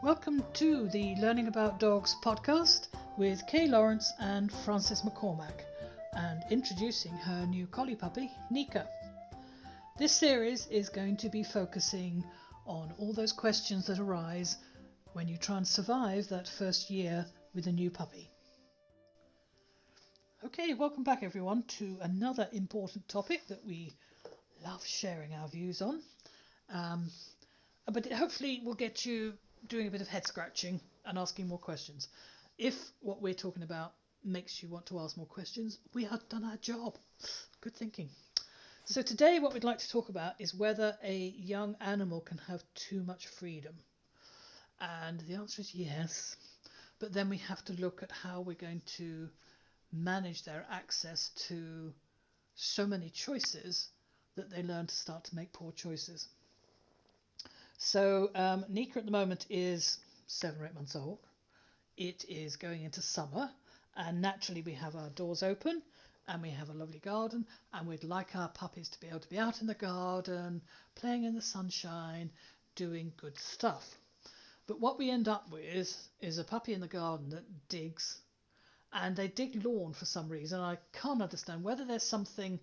Welcome to the Learning About Dogs podcast with Kay Lawrence and Frances McCormack, and introducing her new collie puppy, Nika. This series is going to be focusing on all those questions that arise when you try and survive that first year with a new puppy. Okay, welcome back everyone to another important topic that we love sharing our views on. But hopefully will get you doing a bit of head scratching and asking more questions. If what we're talking about makes you want to ask more questions, we have done our job. Good thinking. So today what we'd like to talk about is whether a young animal can have too much freedom. And the answer is yes. But then we have to look at how we're going to manage their access to so many choices that they learn to start to make poor choices. So Nika at the moment is 7 or 8 months old. It is going into summer, and naturally we have our doors open and we have a lovely garden, and we'd like our puppies to be able to be out in the garden, playing in the sunshine, doing good stuff. But what we end up with is a puppy in the garden that digs, and they dig lawn for some reason. I can't understand whether there's something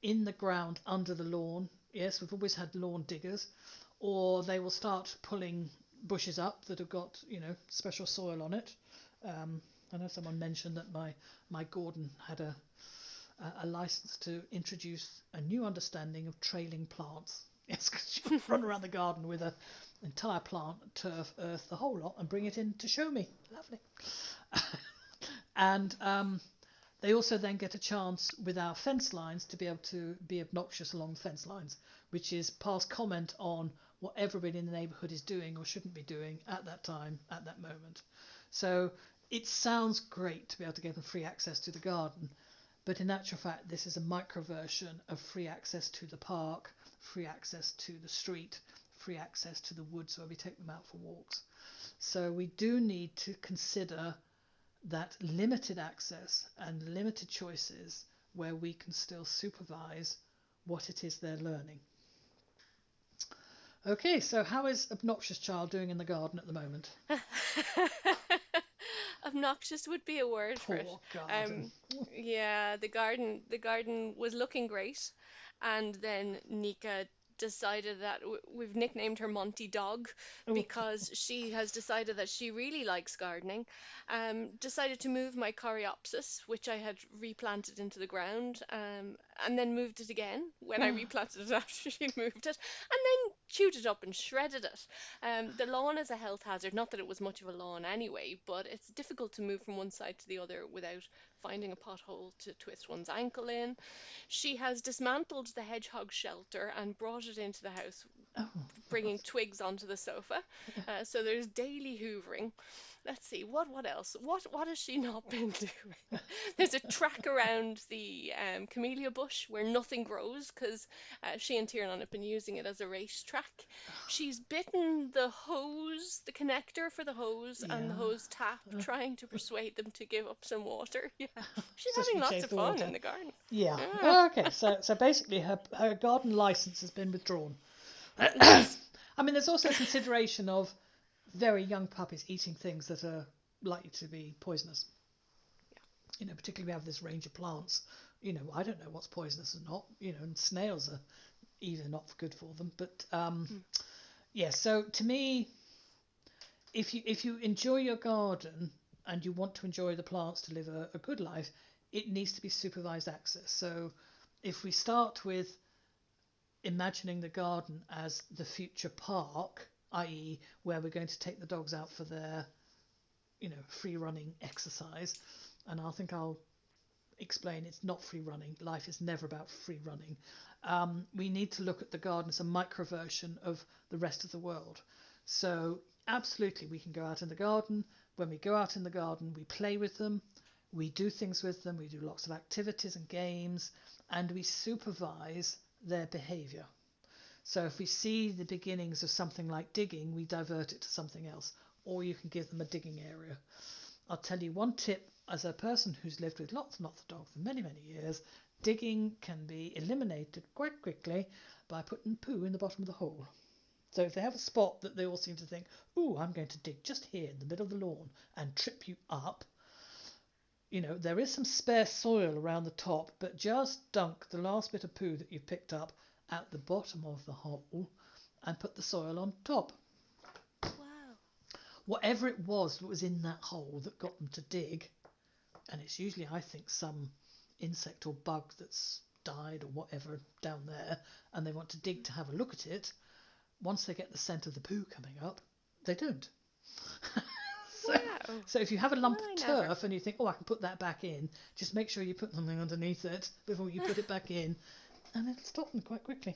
in the ground under the lawn. Yes, we've always had lawn diggers. Or they will start pulling bushes up that have got, special soil on it. I know someone mentioned that my Gordon had a license to introduce a new understanding of trailing plants. Yes, because you run around the garden with an entire plant, turf, earth, the whole lot, and bring it in to show me. Lovely. And they also then get a chance with our fence lines to be able to be obnoxious along the fence lines, which is pass comment on what everybody in the neighbourhood is doing or shouldn't be doing at that time, at that moment. So it sounds great to be able to give them free access to the garden, but in actual fact this is a micro version of free access to the park, free access to the street, free access to the woods where we take them out for walks. So we do need to consider that limited access and limited choices where we can still supervise what it is they're learning. Okay, so how is Obnoxious Child doing in the garden at the moment? Obnoxious would be a word for it. Poor garden. Yeah, the garden was looking great, and then Nika decided that we've nicknamed her Monty Dog Oh, because she has decided that she really likes gardening. Decided to move my coreopsis, which I had replanted into the ground, and then moved it again when I replanted it after she moved it, and then chewed it up and shredded it. The lawn is a health hazard, not that it was much of a lawn anyway, but it's difficult to move from one side to the other without finding a pothole to twist one's ankle in. She has dismantled the hedgehog shelter and brought it into the house, oh, bringing twigs onto the sofa. So there's daily hoovering. Let's see, what else? What has she not been doing? There's a track around the camellia bush where nothing grows because she and Tiernan have been using it as a race track. She's bitten the hose, the connector for the hose, and the yeah. hose tap, trying to persuade them to give up some water. Yeah, she's So she having can lots chase of the fun water. in the garden. Yeah. Yeah. Oh, okay, so basically her garden license has been withdrawn. Yes. I mean, there's also a consideration of very young puppies eating things that are likely to be poisonous. Particularly we have this range of plants. I don't know what's poisonous and not. And snails are either not good for them. But yeah. So to me, if you enjoy your garden and you want to enjoy the plants to live a good life, it needs to be supervised access. So if we start with imagining the garden as the future park, i.e. where we're going to take the dogs out for their free running exercise, and I think I'll explain it's not free running. Life is never about free running. We need to look at the garden as a micro version of the rest of the world. So absolutely we can go out in the garden. When we go out in the garden, we play with them, we do things with them, we do lots of activities and games, and we supervise their behaviour. So if we see the beginnings of something like digging, we divert it to something else, or you can give them a digging area. I'll tell you one tip as a person who's lived with lots and lots of dogs for many, many years. Digging can be eliminated quite quickly by putting poo in the bottom of the hole. So if they have a spot that they all seem to think, ooh, I'm going to dig just here in the middle of the lawn and trip you up, there is some spare soil around the top, but just dunk the last bit of poo that you've picked up at the bottom of the hole and put the soil on top. Wow. Whatever it was that was in that hole that got them to dig, and it's usually, I think, some insect or bug that's died or whatever down there, and they want to dig to have a look at it, once they get the scent of the poo coming up, they don't. so, Wow. so if you have a lump Well, I of never. turf and you think, oh, I can put that back in, just make sure you put something underneath it before you put it back in, and it'll stop them quite quickly.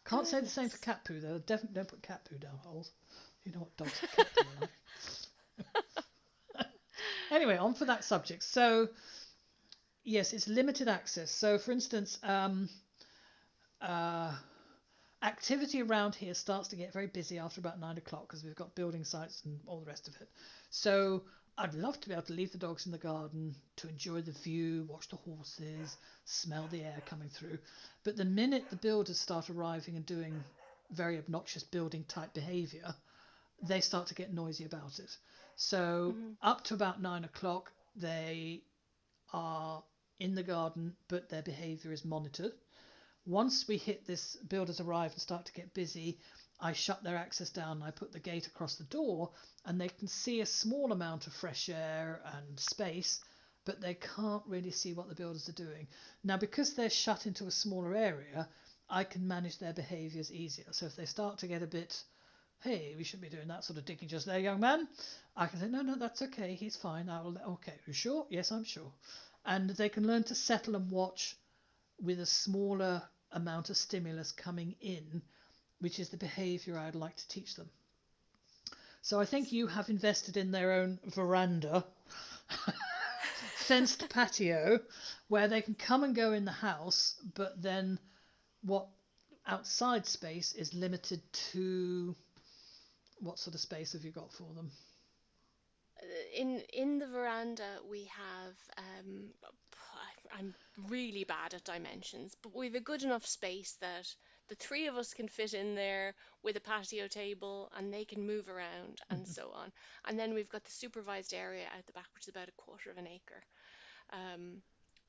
Can't say the same for Goodness. cat poo, though. Definitely don't put cat poo down holes. You know what dogs and cat poo are like. Anyway, on for that subject. So, yes, it's limited access. So, for instance, uh, activity around here starts to get very busy after about 9 o'clock because we've got building sites and all the rest of it. So I'd love to be able to leave the dogs in the garden to enjoy the view, watch the horses, smell the air coming through. But the minute the builders start arriving and doing very obnoxious building type behaviour, they start to get noisy about it. So Hmm. up to about 9 o'clock, they are in the garden, but their behaviour is monitored. Once we hit this builders arrive and start to get busy, I shut their access down and I put the gate across the door, and they can see a small amount of fresh air and space, but they can't really see what the builders are doing. Now, because they're shut into a smaller area, I can manage their behaviours easier. So if they start to get a bit, hey, we shouldn't be doing that sort of digging just there, young man, I can say, no, that's okay, he's fine. Okay, you sure? Yes, I'm sure. And they can learn to settle and watch with a smaller amount of stimulus coming in, which is the behaviour I'd like to teach them. So I think you have invested in their own veranda, fenced patio, where they can come and go in the house, but then what outside space is limited to what sort of space have you got for them? In the veranda we have I'm really bad at dimensions, but we've a good enough space that the three of us can fit in there with a patio table and they can move around and so on. And then we've got the supervised area out the back, which is about a quarter of an acre. Um,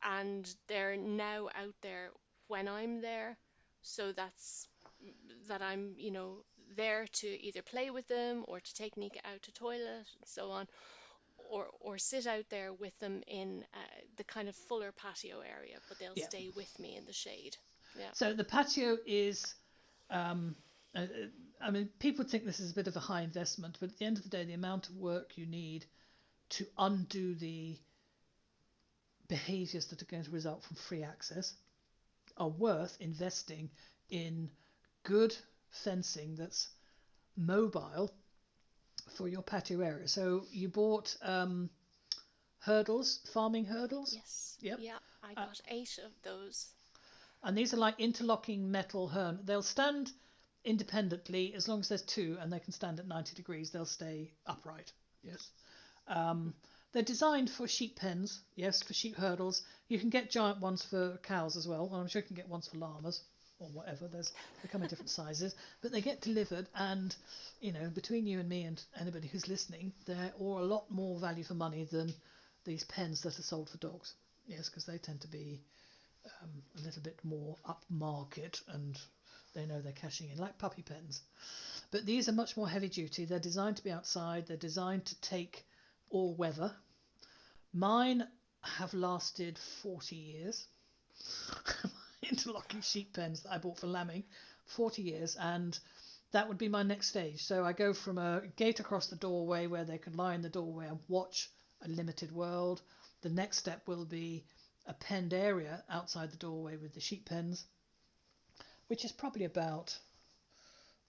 and they're now out there when I'm there, so that I'm, there to either play with them or to take Nika out to toilet and so on, or sit out there with them in the kind of fuller patio area, but they'll Yeah. stay with me in the shade. Yeah. So the patio is, um, uh, I mean, people think this is a bit of a high investment, but at the end of the day, the amount of work you need to undo the behaviours that are going to result from free access are worth investing in good fencing that's mobile for your patio area. So you bought hurdles, farming hurdles. Yes. Yep. Yeah, I Uh, got 8 of those. and these are like interlocking metal hurdles. They'll stand independently as long as there's two and they can stand at 90 degrees. They'll stay upright. Yes. Um, they're designed for sheep pens. Yes, for sheep hurdles. You can get giant ones for cows as well. I'm sure you can get ones for llamas or whatever. They come in different sizes, but they get delivered. And between you and me and anybody who's listening, they're all a lot more value for money than these pens that are sold for dogs. Yes, because they tend to be a little bit more upmarket and they know they're cashing in, like puppy pens. But these are much more heavy duty. They're designed to be outside. They're designed to take all weather. Mine have lasted 40 years. Interlocking sheep pens that I bought for lambing, 40 years, and that would be my next stage. So I go from a gate across the doorway where they can lie in the doorway and watch a limited world. The next step will be a penned area outside the doorway with the sheep pens, which is probably about,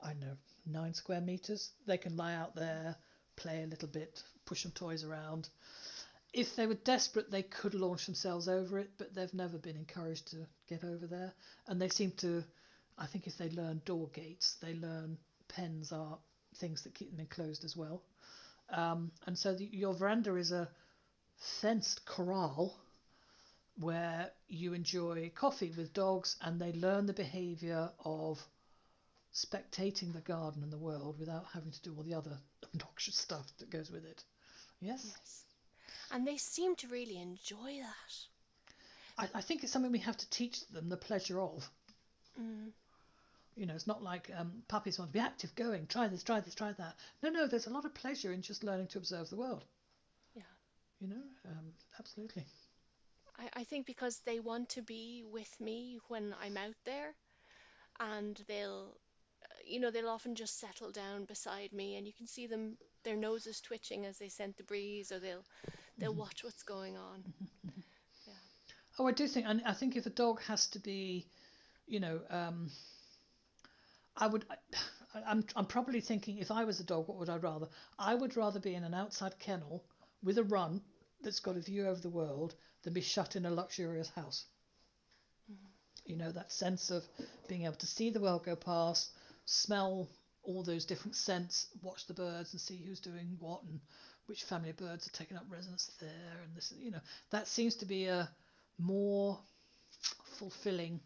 I don't know, 9 square meters. They can lie out there, play a little bit, push some toys around. If they were desperate, they could launch themselves over it, but they've never been encouraged to get over there. And they seem to, I think if they learn door gates, they learn pens are things that keep them enclosed as well. And so your veranda is a fenced corral where you enjoy coffee with dogs and they learn the behaviour of spectating the garden and the world without having to do all the other obnoxious stuff that goes with it. Yes? Yes. And they seem to really enjoy that. I think it's something we have to teach them the pleasure of. Mm. It's not like puppies want to be active, going, try this, try this, try that. No, there's a lot of pleasure in just learning to observe the world. Yeah. Absolutely. I think because they want to be with me when I'm out there, and they'll often just settle down beside me, and you can see them, their noses twitching as they scent the breeze, or they'll Mm-hmm. watch what's going on. Mm-hmm. Yeah. Oh, I do think, and I think if a dog has to be, you know, I would. I'm probably thinking if I was a dog, what would I rather? I would rather be in an outside kennel with a run that's got a view over the world than be shut in a luxurious house. That sense of being able to see the world go past, smell all those different scents, watch the birds and see who's doing what and which family of birds are taking up residence there. And this, that seems to be a more fulfilling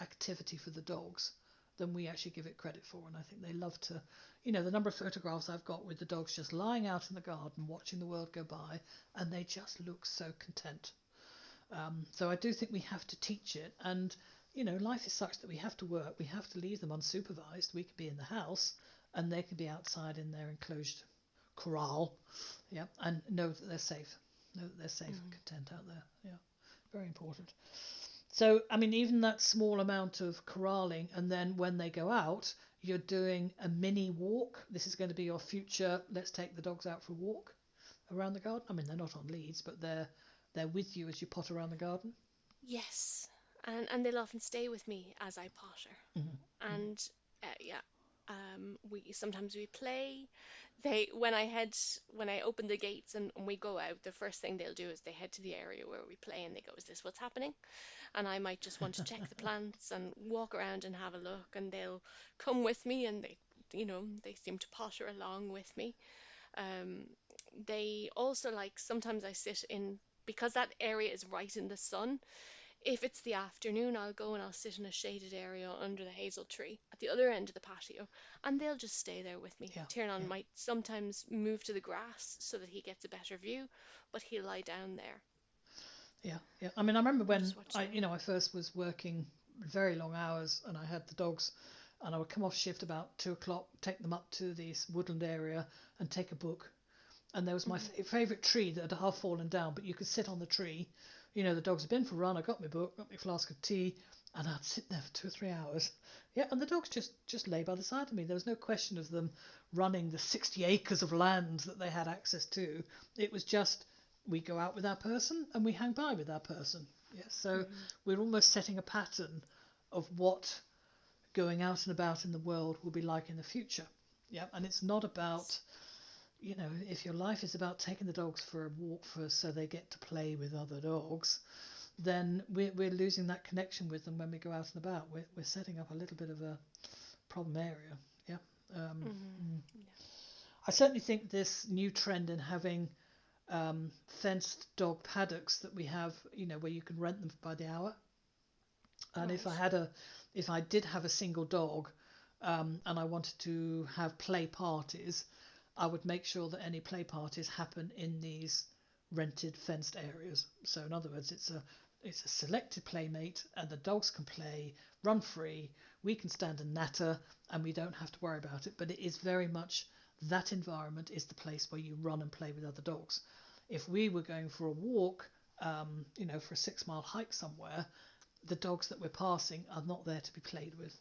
activity for the dogs than we actually give it credit for. And I think they love to, the number of photographs I've got with the dogs just lying out in the garden, watching the world go by, and they just look so content. So I do think we have to teach it. And, life is such that we have to work. We have to leave them unsupervised. We can be in the house and they can be outside in their enclosed corral. Yeah. And know that they're safe. Know that they're safe and content out there. Yeah. Very important. So, even that small amount of corralling, and then when they go out, you're doing a mini walk. This is going to be your future. Let's take the dogs out for a walk around the garden. They're not on leads, but they're with you as you pot around the garden. Yes. And they'll often stay with me as I potter. Mm-hmm. And yeah, we play. When I open the gates and we go out, the first thing they'll do is they head to the area where we play, and they go, "Is this what's happening?" And I might just want to check the plants and walk around and have a look, and they'll come with me, and they seem to potter along with me. Um, they also like, sometimes I sit in, because that area is right in the sun. If it's the afternoon, I'll go and I'll sit in a shaded area under the hazel tree at the other end of the patio, and they'll just stay there with me. Yeah, Tiernan yeah, might sometimes move to the grass so that he gets a better view, but he'll lie down there yeah, yeah. I remember and when just watch them. I first was working very long hours, and I had the dogs, and I would come off shift about 2 o'clock, take them up to this woodland area, and take a book. And there was my favourite tree that had half fallen down, but you could sit on the tree. The dogs had been for a run. I got my book, got my flask of tea, and I'd sit there for 2 or 3 hours. Yeah, and the dogs just lay by the side of me. There was no question of them running the 60 acres of land that they had access to. It was just, we go out with our person and we hang by with our person. Yeah, so we're almost setting a pattern of what going out and about in the world will be like in the future. Yeah, and it's not about, if your life is about taking the dogs for a walk so they get to play with other dogs, then we're losing that connection with them when we go out and about. We're setting up a little bit of a problem area. Yeah. Yeah. I certainly think this new trend in having fenced dog paddocks that we have, where you can rent them by the hour. And Right. if I did have a single dog, and I wanted to have play parties, I would make sure that any play parties happen in these rented fenced areas. So in other words, it's a selected playmate, and the dogs can play, run free. We can stand and natter, and we don't have to worry about it. But it is very much, that environment is the place where you run and play with other dogs. If we were going for a walk, for a 6 mile hike somewhere, the dogs that we're passing are not there to be played with.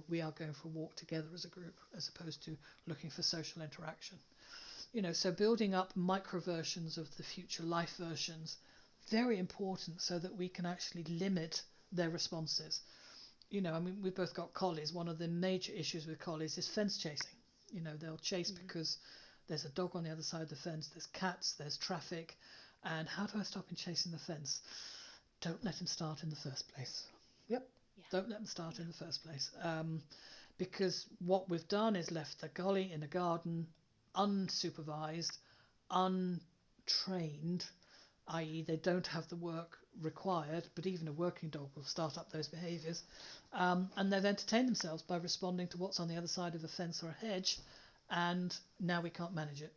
We are going for a walk together as a group, as opposed to looking for social interaction. So building up micro versions of the future life versions, very important, so that we can actually limit their responses. We've both got collies. One of the major issues with collies is fence chasing. They'll chase because there's a dog on the other side of the fence, there's cats, there's traffic, and how do I stop him chasing the fence? Don't let him start in the first place. Yep, Yeah. don't let them start in the first place. Because what we've done is left the collie in a garden, unsupervised, untrained, i.e. they don't have the work required, but even a working dog will start up those behaviours, and they've entertained themselves by responding to what's on the other side of a fence or a hedge, and now we can't manage it.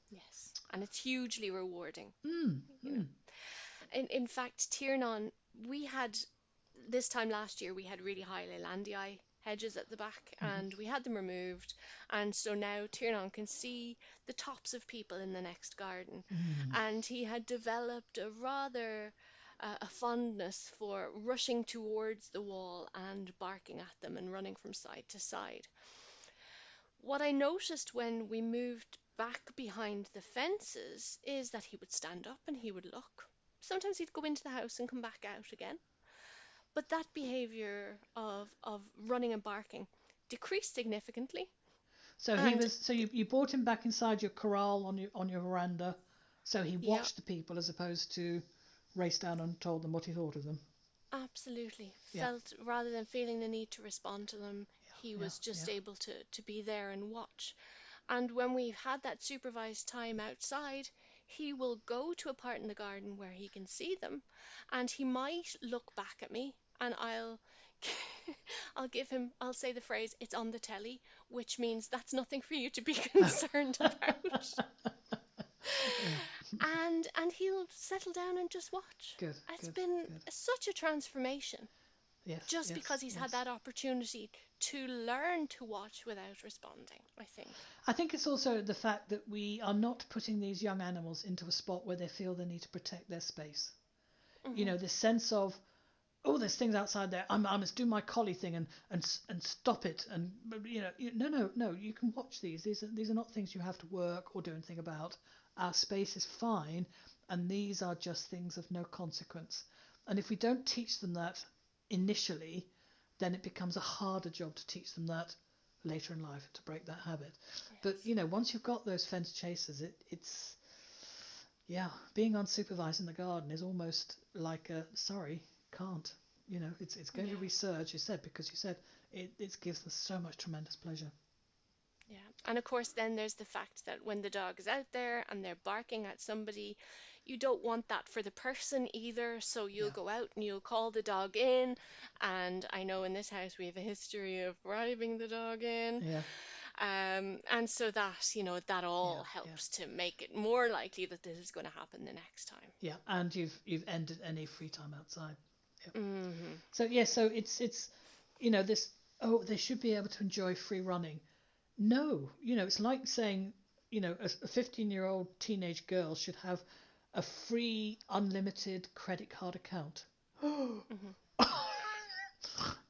Yes. And it's hugely rewarding, Mm, you know. mm, In fact, Tiernan, we had this time last year we had really high Leylandii hedges at the back, mm-hmm, and we had them removed, and so now Tiernan can see the tops of people in the next garden, mm. and he had developed a rather a fondness for rushing towards the wall and barking at them and running from side to side. What I noticed when we moved back behind the fences is that he would stand up and he would look. Sometimes he'd go into the house and come back out again. But that behavior of running and barking decreased significantly. So he And was. So you brought him back inside your corral on your veranda, so he yeah, watched the people as opposed to raced down and told them what he thought of them. absolutely Yeah, felt rather than feeling the need to respond to them, he yeah, was yeah, just able to be there and watch. And when we've had that supervised time outside, he will go to a part in the garden where he can see them, and he might look back at me, and I'll say the phrase, it's on the telly, which means that's nothing for you to be concerned about. yeah. And he'll settle down and just watch. Good, It's good, been good. such a transformation Yes, just yes, because he's had yes. that opportunity to learn to watch without responding, I think. I think it's also the fact that we are not putting these young animals into a spot where they feel they need to protect their space. You Hmm. know, this sense of, oh, there's things outside there. I must do my collie thing and stop it. And no. You can watch these. These are not things you have to work or do anything about. Our space is fine, and these are just things of no consequence. And if we don't teach them that initially, then it becomes a harder job to teach them that later in life, to break that habit. But Yes. once you've got those fence chasers, it's yeah, being unsupervised in the garden is almost like a sorry, can't. It's going to Yeah. resurge, you said, because you said it gives us so much tremendous pleasure. Yeah. And of course, then there's the fact that when the dog is out there and they're barking at somebody, you don't want that for the person either. So you'll Yeah, go out and you'll call the dog in. And I know in this house we have a history of bribing the dog in. yeah, And so that, that yeah, all yeah, helps to make it more likely that this is going to happen the next time. yeah. And you've ended any free time outside. Yeah. Hmm. So yeah, so it's this. Oh, they should be able to enjoy free running. No, it's like saying a 15-year-old teenage girl should have a free unlimited credit card account. Hmm.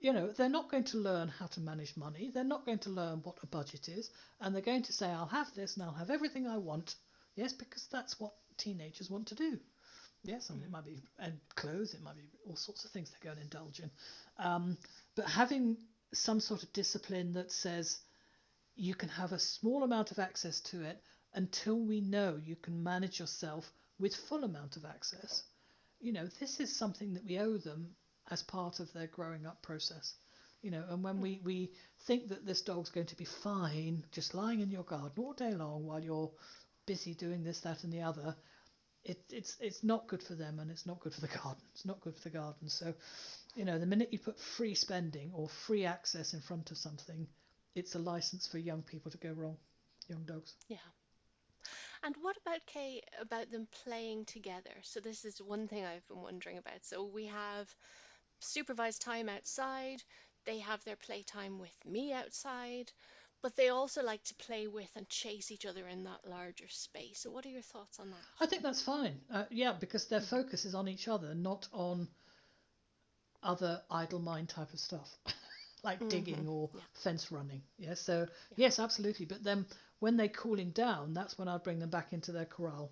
They're not going to learn how to manage money. They're not going to learn what a budget is. And they're going to say, I'll have this and I'll have everything I want. Yes, because that's what teenagers want to do. Yes, and it might be and clothes, it might be all sorts of things they go and indulge in. But having some sort of discipline that says you can have a small amount of access to it until we know you can manage yourself with full amount of access. This is something that we owe them as part of their growing up process. And when we think that this dog's going to be fine just lying in your garden all day long while you're busy doing this, that, and the other, it's not good for them, and it's not good for the garden. It's not good for the garden. So, the minute you put free spending or free access in front of something, it's a license for young people to go wrong, young dogs. Yeah. And what about Kay, about them playing together? So this is one thing I've been wondering about. So we have supervised time outside, they have their playtime with me outside, but they also like to play with and chase each other in that larger space. So what are your thoughts on I think that's fine. Yeah, because their that? Hmm. focus is on each other, not on other idle mind type of stuff, like Hmm. digging or Yeah, fence running. Yeah, so yeah, yes, absolutely. But then when they're cooling down, that's when I'd bring them back into their corral.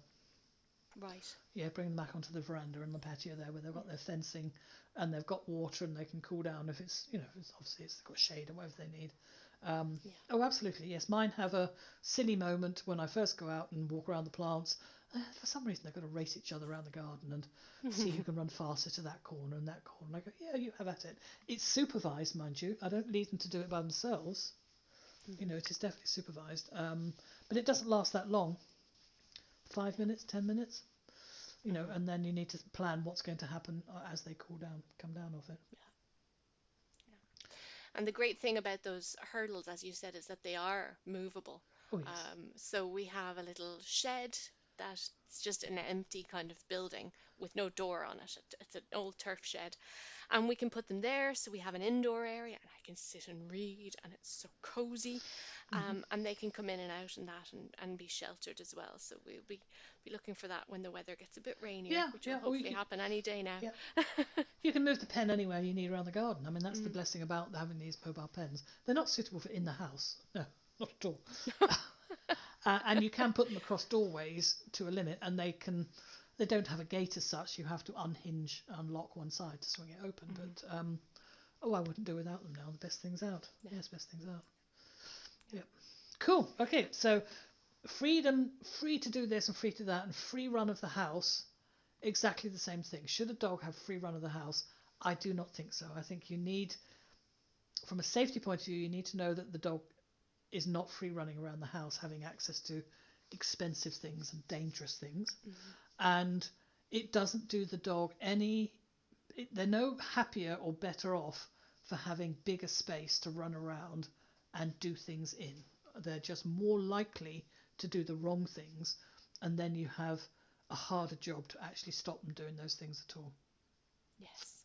right. Yeah, bring them back onto the veranda and the patio there where they've got their fencing and they've got water and they can cool down if it's, obviously it's got shade or whatever they need. Yeah. Oh, absolutely, yes. Mine have a silly moment when I first go out and walk around the plants. For some reason, they're going to race each other around the garden and see who can run faster to that corner and that corner. And I go, yeah, you have at it. It's supervised, mind you. I don't leave them to do it by themselves. Hmm. It is definitely supervised. But it doesn't last that long. 5 minutes, 10 minutes. and then you need to plan what's going to happen as they come down off it. And the great thing about those hurdles, as you said, is that they are movable. Oh yes. So we have a little shed that's just an empty kind of building with no door on it. It's an old turf shed. And we can put them there, so we have an indoor area, and I can sit and read, and it's so cozy. And they can come in and out and that, and be sheltered as well. So we'll be looking for that when the weather gets a bit rainier, Yeah, which will yeah. hopefully happen any day now. Yeah. You can move the pen anywhere you need around the garden. I mean, that's the blessing about having these mobile pens. They're not suitable for in the house. No, not at all. And you can put them across doorways to a limit, and they don't have a gate as such. You have to unlock one side to swing it open. But I wouldn't do without them now. The best thing's out. Yeah. Yes, best thing's out. Yeah. Cool. Okay, so freedom, free to do this and free to that, and free run of the house. Exactly the same thing. Should a dog have free run of the house? I do not think so. I think you need, from a safety point of view, you need to know that the dog is not free running around the house, having access to expensive things and dangerous things. And it doesn't do the dog they're no happier or better off for having bigger space to run around and do things in. They're just more likely to do the wrong things, and then you have a harder job to actually stop them doing those things at all. Yes.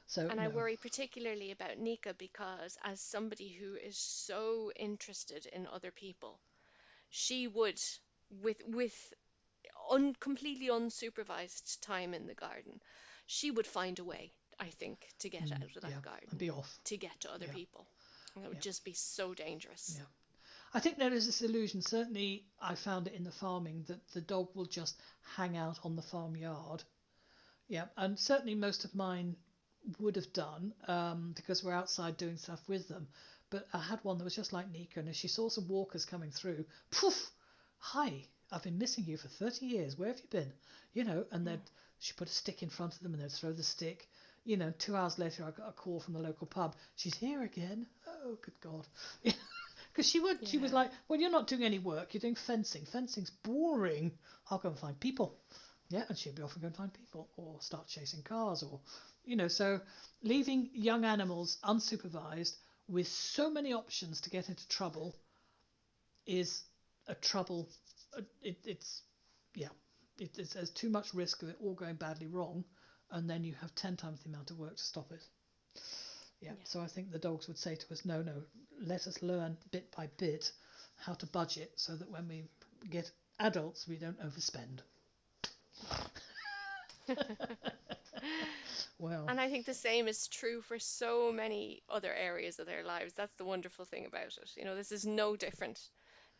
So, and I worry particularly about Nika, because as somebody who is so interested in other people, she would, with completely unsupervised time in the garden, she would find a way, I think, to get out of that garden and be off, to get to other people. And it would just be so dangerous. Yeah. I think there is this illusion, certainly I found it in the farming, that the dog will just hang out on the farmyard. Yeah, and certainly most of mine would have done, because we're outside doing stuff with them. But I had one that was just like Nika, and as she saw some walkers coming through, poof, hi, I've been missing you for 30 years, where have you been? And she put a stick in front of them and they'd throw the stick. 2 hours later I got a call from the local pub. She's here again. Oh, good God. Because she was like, well, you're not doing any work, you're doing fencing. Fencing's boring. I'll go and find people. Yeah, and she'd be off and go and find people, or start chasing cars, or, so leaving young animals unsupervised with so many options to get into trouble is a trouble. There's too much risk of it all going badly wrong, and then you have 10 times the amount of work to stop it. So I think the dogs would say to us, no, let us learn bit by bit how to budget, so that when we get adults we don't overspend. Well, and I think the same is true for so many other areas of their lives. That's the wonderful thing about it. This is no different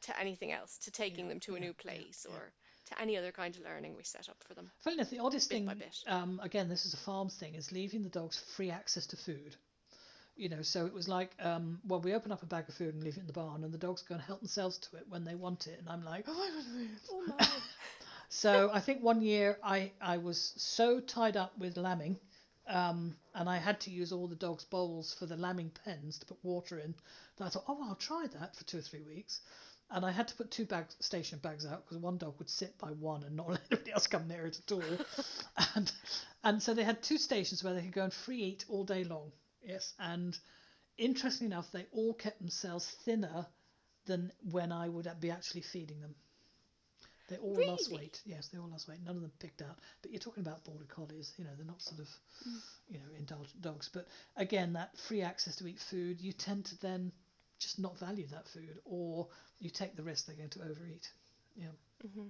to anything else, to taking them to a new place, or to any other kind of learning we set up for them. Funny enough, the oddest bit thing, by bit. Again, this is a farm thing, is leaving the dogs free access to food. So it was like, we open up a bag of food and leave it in the barn, and the dogs go and help themselves to it when they want it, and I'm like, oh my. So I think one year I was so tied up with lambing, and I had to use all the dogs' bowls for the lambing pens to put water in, that I thought, I'll try that for 2 or 3 weeks. And I had to put 2 station bags out, because one dog would sit by one and not let anybody else come near it at all. and so they had 2 stations where they could go and free eat all day long. Yes, and interestingly enough, they all kept themselves thinner than when I would be actually feeding them. They all lost weight. Yes, they all lost weight. None of them picked out. But you're talking about border collies. They're not sort of, indulgent dogs. But again, that free access to eat food, you tend to then just not value that food, or you take the risk they're going to overeat. Yeah. Mm-hmm.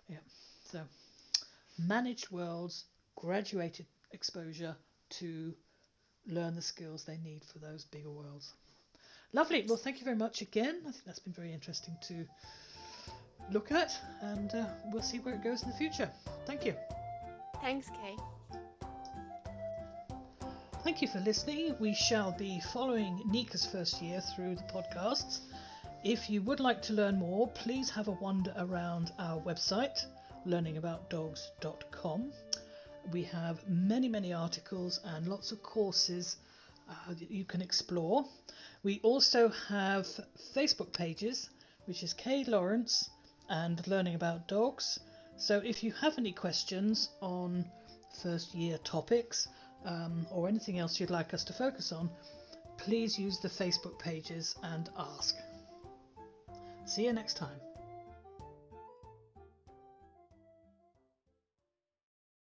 Yeah. So, managed worlds, graduated exposure to learn the skills they need for those bigger worlds. Lovely. Well, thank you very much again. I think that's been very interesting to look at, and we'll see where it goes in the future. Thank you. Thanks, Kay. Thank you for listening. We shall be following Nika's first year through the podcasts. If you would like to learn more, please have a wander around our website, learningaboutdogs.com. We have many articles and lots of courses that you can explore. We also have Facebook pages, which is Kay Lawrence and Learning About Dogs. So if you have any questions on first year topics or anything else you'd like us to focus on, please use the Facebook pages and ask. See you next time.